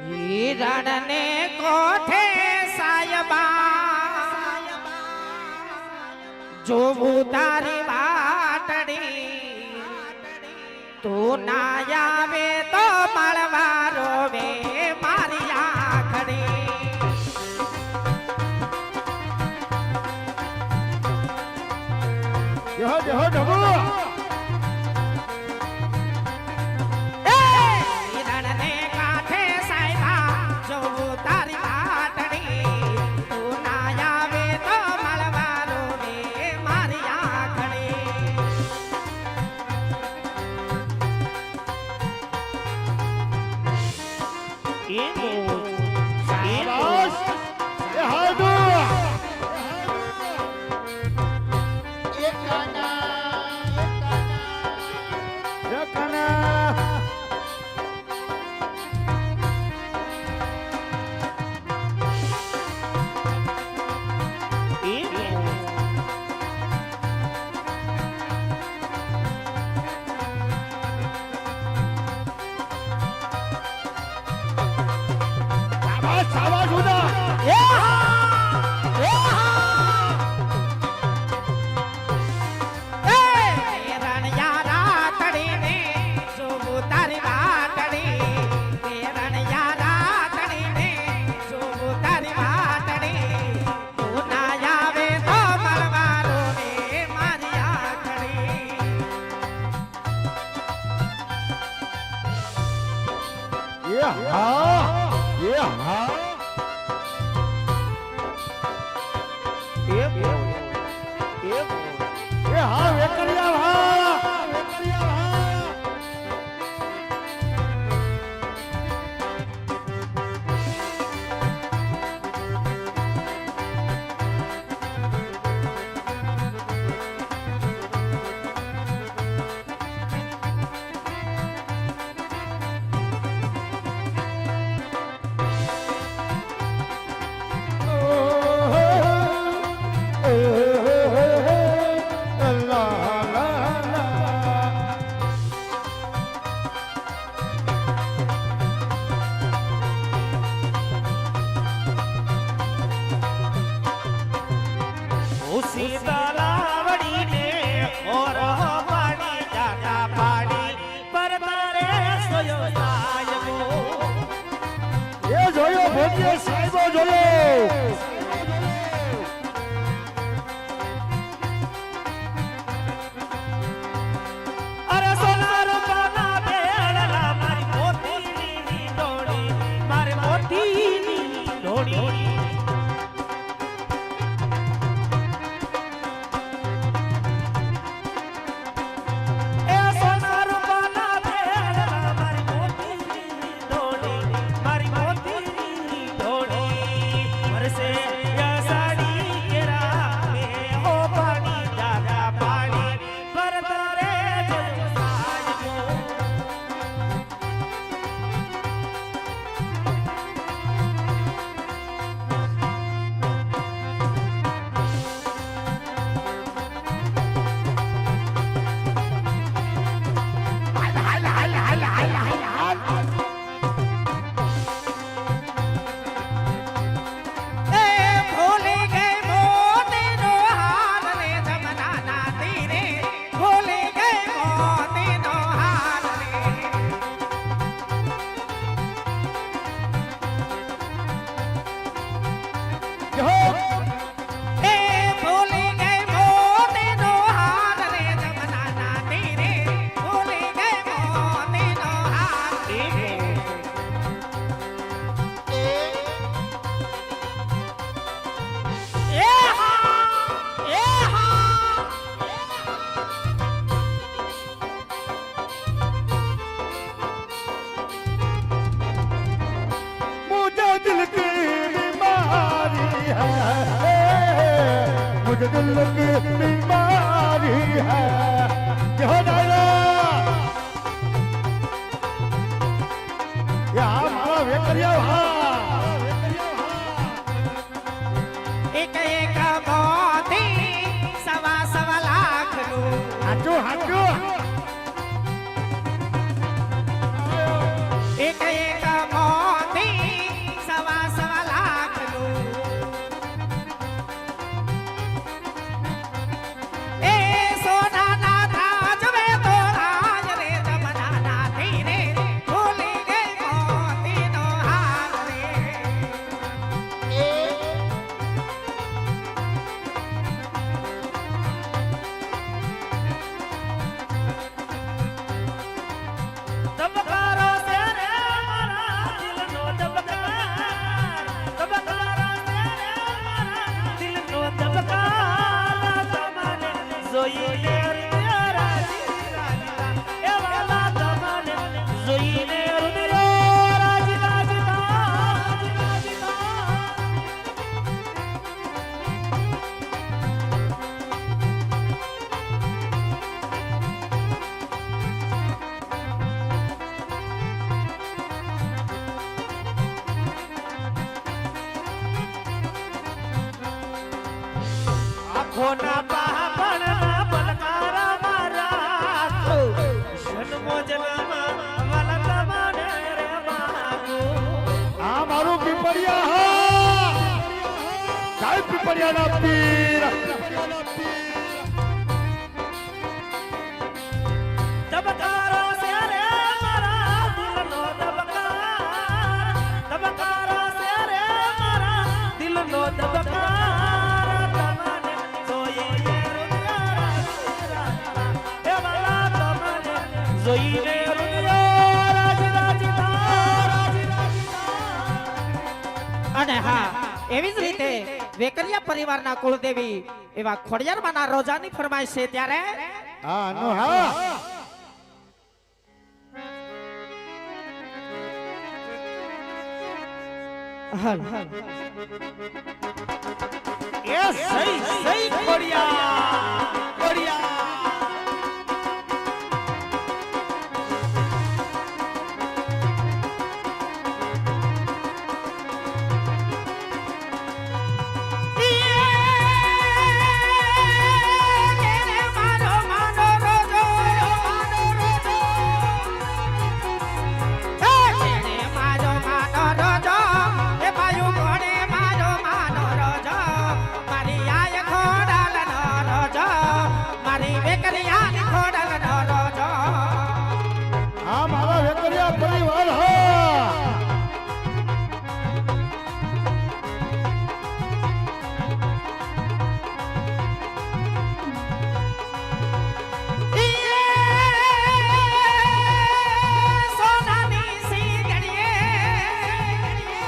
હિરણ ને કોઠે સાયબા જોવું તારી વાટડી તું ના આવે તો મળવા રોવે મારી આખડી જહો જહો જહો मुझे दिल की बीमारी है हो जाएगा हमारा वेकरिया एक एक मोती सवा सवा लाख नु हाचो हाचो एक एक मोती આંખોના પાપણના પલકારા મારા જન્મો જન્મ વાલા તમને રે માગો આ મારું પીપળિયા હા જય પીપળિયાના પીર ધબકારો છે રે મારા દિલનો ધબકાર ધબકારો છે રે મારા દિલનો ધબકાર તમને જોઈએ હે વાલા તમને જોઈએ અને હા એવી જ રીતે વેકરિયા પરિવારના કુળદેવી એવા ખોડિયારમાંના રોજાની ફરમાઈશ છે ત્યારે હા નો હા હલ એ સહી સહી ખોડિયા ખોડિયા આ મારા વેકરિયા પરિવાર હા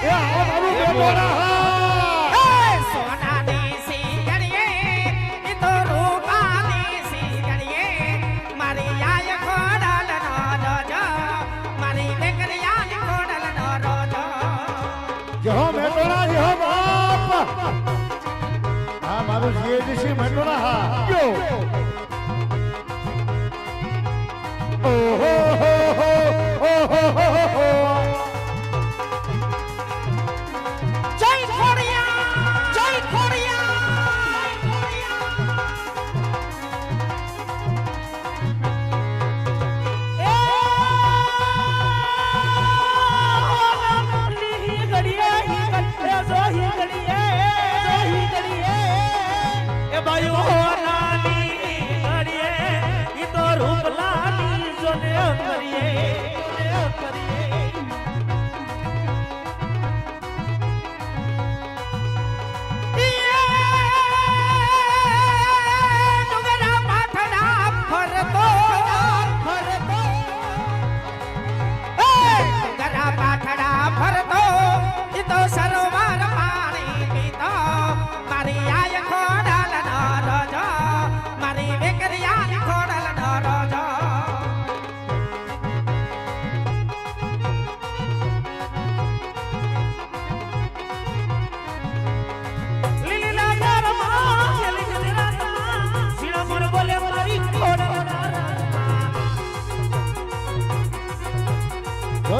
એ આ મારું બેટોડા હા જહો મેટોડા જહો બાપ આ મારું જીએડીસી મેટોડા હા યો ઓહો હો હો ઓહો હો હો જય ખોડિયા જય ખોડિયા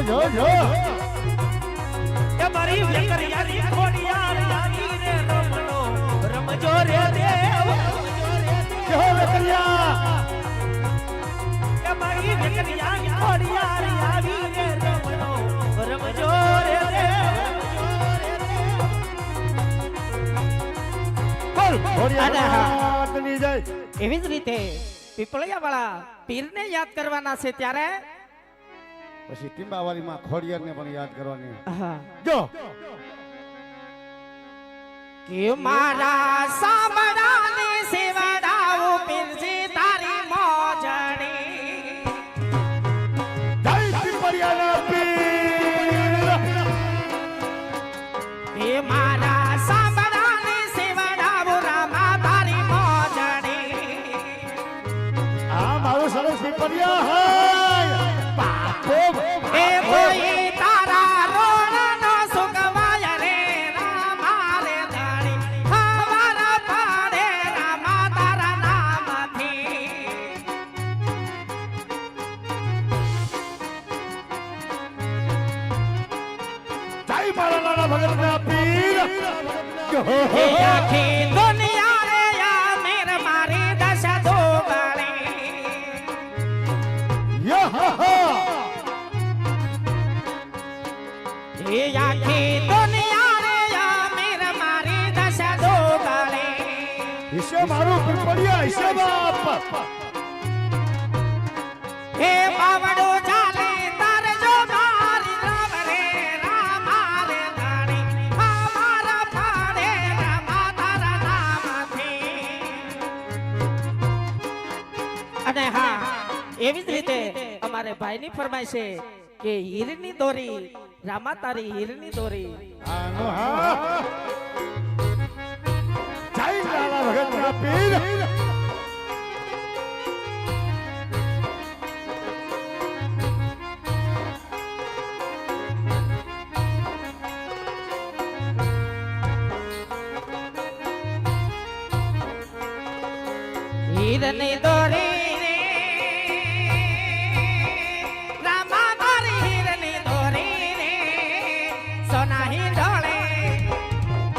જો જો એ મારી વેકરિયાની ખોડિયાર આવી રે રમણો રમજો રે દેવ જહો વેકરિયા એ મારી વેકરિયાની ખોડિયાર આવી રે રમણો રમજો રે દેવ બોલ અને ખોડિયાર તની જાય એવી જ રીતે પીપળિયા વાળા પીરને યાદ કરવાના છે ત્યારે પછી ટીંબાવાળીમાં ખોડિયારને પણ યાદ કરવાની હા જો કે મારા સાંભળાને સેવડાવો પીરજી તારી મોજણી જય પીપળિયાના પીર કે મારા સાંભળાને સેવડાવો રામા તારી મોજણી આ મારું સરસ પીપળિયા હાય બાપો એ કોઈ તારા રોણનો સુકવાય રે રામા રે ધણી હવારા પાડે રામા તારા નામથી જય મારા નાના ભગતના પીર જો એ આખી દુનિયા રે એ આખી દુનિયા રે અમીર મારી દશા દોગાળે ઈશે મારું પીપળિયા ઈશે બાપ હે બાવડો ચાલે તારે જો મારી રામ રે રામા રે ગાડી અમારા ફાડે રામા તારા નામથી અને હા એવી જ રીતે અમારે ભાઈની ફરમાઈશ છે કે હીરની દોરી રામા તારી હીરની દોરી આનો હા જય લાલા ભગત ના પીર હીરની દોરી રે રામા મારી હીરની દોરી રે સોના હિંડોળે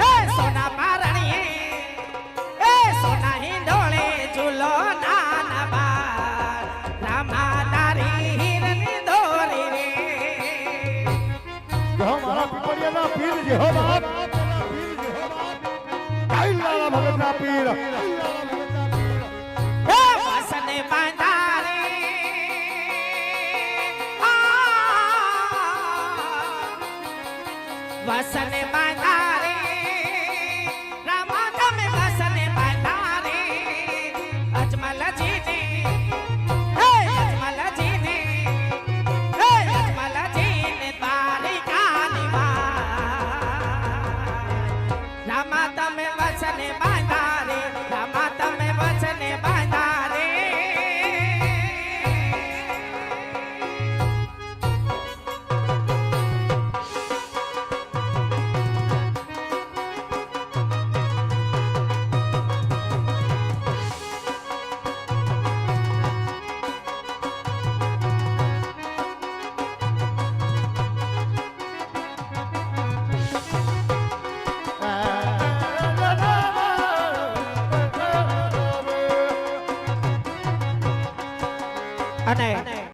એ સોના પારણીએ એ સોના હિંડોળે ઝૂલો નાના બાર રામા તારી હીરની દોરી રે જો મારા પીપળિયા ના પીર જે હો બાપ જય લાલા ભગત ના પીર વસને બાંધારે વસને બાંધારે